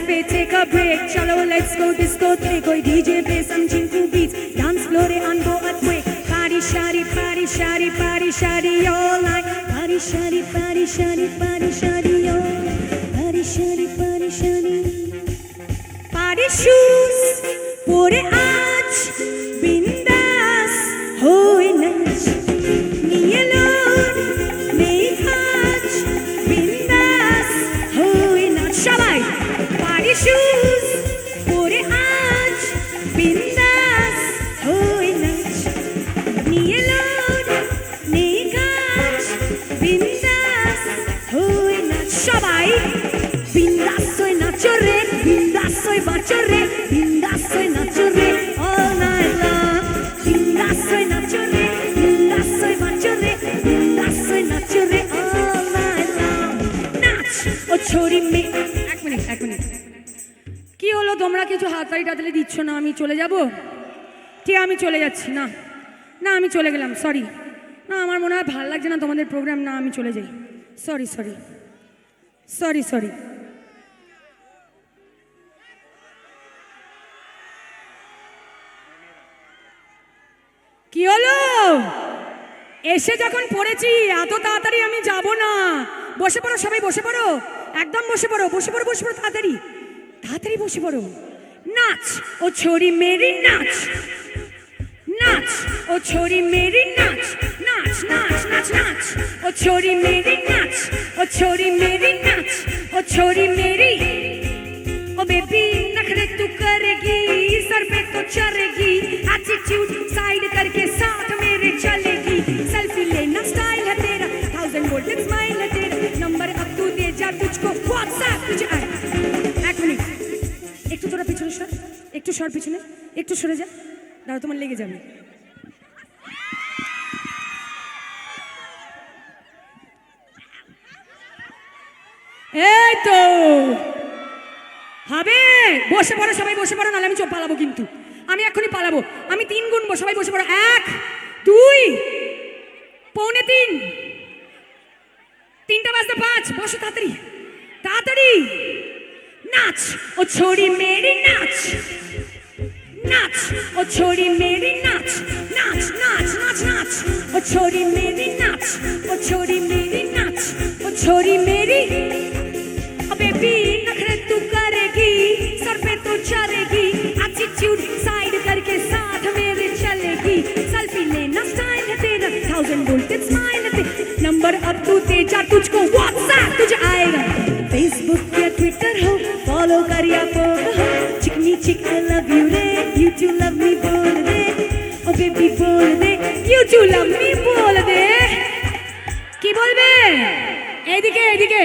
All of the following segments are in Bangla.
selfie, take a break. Chalo, let's go discotheque. Koi DJ play some chinku beats. Dance floor and go earthquake. Party, shari, party, shari, party, shari all night. Party, shari, party, shari, party, shari all night. Party, shari, party, shari. Party shoes, pore aaj, bindas, hoy nach. Niye lord, nei kaaj, bindas, hoy nach. Shabai, party shoes, pore aaj, bindas, hoy nach. Niye lord, nei kaaj, bindas, hoy nach. Shabai, bindas hoy nacho re, bindas hoy bacho re, bindas hoy nacho re, all night long. Bindas hoy nacho re, bindas hoy bacho re, bindas hoy nacho re, all night long. Nach, o chori me. এক মিনিট কি হলো, তোমরা কিছু হাততালি টাতালি দিচ্ছ না? আমি চলে যাব? ঠিক আমি চলে যাচ্ছি। না না আমি চলে গেলাম, সরি। না আমার মনে হয় ভালো লাগছে না তোমাদের প্রোগ্রাম। না আমি চলে যাই, সরি সরি সরি সরি। কি হলো? এসে যখন পড়েছি এত তাড়াতাড়ি আমি যাব না। বসে পড়ো সবাই, বসে পড়ো, একদম বসে পড়ো, বসে পড়ো, বসে পড়ো, তাড়াতাড়ি তাড়াতাড়ি বসে পড়ো। নাচ ও ছোরি মেরি নাচ, নাচ ও ছোরি মেরি নাচ, নাচ নাচ নাচ নাচ ও ছোরি মেরি নাচ, ও ছোরি মেরি নাচ, ও ছোরি মেরি। ओ बेबी नखरे तू करेगी, सर पे तो चढ़ेगी, एटीट्यूड साइड करके साथ मेरे चलेगी। सेल्फी लेना स्टाइल है तेरा, 1000 वोल्ट स्माइल है तेरा, नंबर अब तू दे जा तुझको व्हाट्सएप तुझे आए। एक मिनट একটু তোরা পিছনে সর, একটু সর পিছনে, একটু সরে যা, দাঁড়াও তোমার লেগে যাবে। এই তো হবে, বসে পড়ো সবাই, বসে পড়ো, নাহলে আমি চোখ পালাবো কিন্তু। আমি এখনই পালাবো, আমি 3 গুনবো, সবাই বসে পড়ো। 1 2 পৌনে 3, 3টা বাজতে 5, বসো তাড়াতাড়ি তাড়াতাড়ি। নাচ ও ছোড়ি মেরি নাচ, নাচ ও ছোড়ি মেরি নাচ, নাচ নাচ নাচ নাচ ও ছোড়ি মেরি নাচ, ও ছোড়ি মেরি নাচ, ও ছোড়ি মেরি। ओ बेबी नखरे तू करेगी, सर पे तो चढ़ेगी, एटीट्यूड साइड करके साथ मेरे चलेगी। सेल्फी लेना स्टाइल है तेरा, 1000 वोल्ट स्माइल है तेरा, नंबर अब तू दे जा तुझको व्हाट्सएप तुझे आएगा। फेसबुक या ट्विटर हो फॉलो कर या फॉलो हो, चिकनी चिक आई लव यू रे, यू टू लव मी बोल दे, ओ बेबी बोल दे, यू टू लव मी बोल दे। কি বলবে? এইদিকে এইদিকে।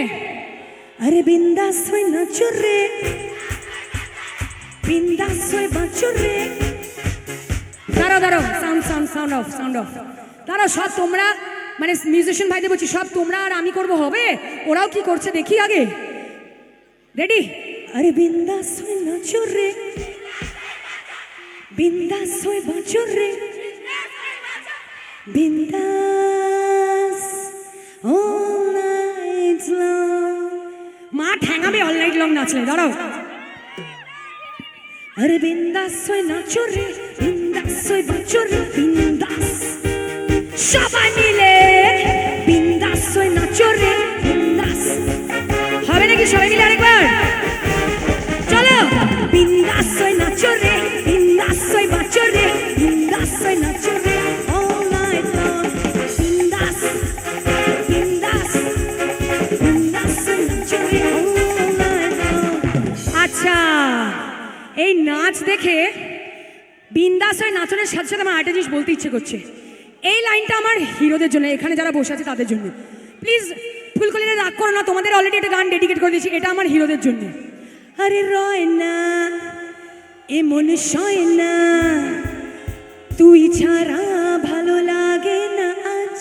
अरे बिंदास होय नाचो रे, बिंदास होय बाचो रे। দাঁড়াও দাঁড়াও, sound sound sound of, sound of. দাঁড়াও সব তোমরা, মানে মিউজিশিয়ান ভাইদের বলছি, সব তোমরা আর আমি করব হবে? ওরাও কি করছে দেখি আগে। রেডি? अरे बिंदास होय नाचो रे, बिंदास होय बाचो रे, बिंदास all night long। মা ঠ্যাঙাবে অল নাইট লং নাচলে। দাঁড়াও। अरे बिंदास होय नाचो रे, बिंदास होय बाचो रे, बिंदास সবাই মিলে বিন্দাস होय नाचो रे, बिंदास। হবে নাকি সবাই মিলে আরেকবার? চলো। বিন্দাস होय नाचो रे, बिंदास होय बाचो रे, बिंदास होय नाचो रे, all night long। बिंदास बिंदास बिंदास होय नाचो रे, all night long। আচ্ছা এই নাচ দেখে বিন্দাস হয়ে নাচনের সাথে সাথে আমার একটা জিনিস বলতে ইচ্ছে করছে। এই লাইনটা আমার হিরোদের জন্য, এখানে যারা বসে আছে তাদের জন্য। প্লিজ ফুলকলিরা রাগ করো না, তোমাদের অলরেডি একটা গান ডেডিকেট করে দিয়েছি, এটা আমার হিরোদের জন্য। আরে রয় না এ মন সয় না, তুই ছাড়া ভালো লাগে না আজ,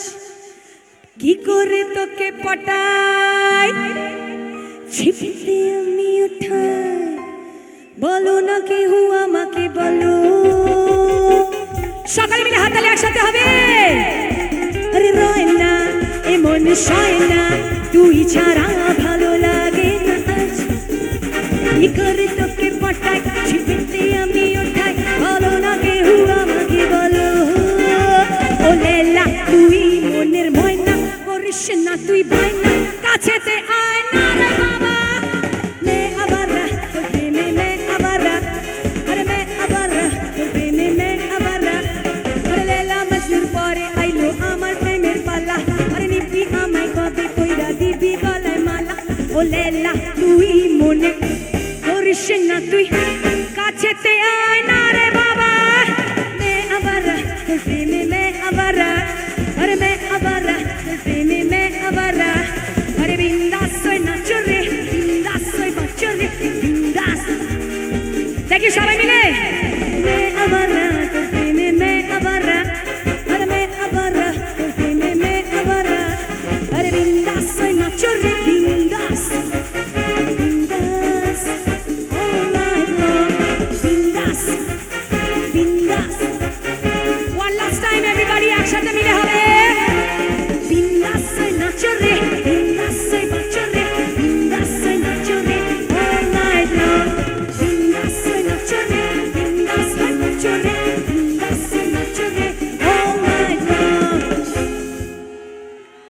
কি করে তোকে পটাই, ছিপিতে আমি উঠাই, বলো না কি হুয়া আমাকে বলো। সকালে মিলে হাততালি একসাথে হবে। আরে রয় না এ মন সয় না, তুই ছাড়া ভালো লাগে না আজ, কি করে তোকে পটাই ছিপেতে আমি ওঠাই বলো না কেউ আমাকে বলো ও লেলা তুই মনের ময়না করিস না তুই বাইনা কাছেতে আয় না রে বাবা মে আবারা তোর প্রেমে মে আবারা আরে মে আবারা তোর প্রেমে মে আবারা আরে লেলা মজনুর পরে আইলো আমার প্রেমের পালা আরে নিবি আমায় কবে কইরা দিবি গলায় মালা ও লেলা তুই মনে করিস না তুই কাছেতে আয় না রে বাবা মে আবারা তোর প্রেমে মে আবারা আরে মে আবারা তোর প্রেমে মে আবারা আরে বিন্দাস হয়ে নাচো রে বিন্দাস হয়ে বাঁচো রে বিন্দাস দেখি সবাই মিলে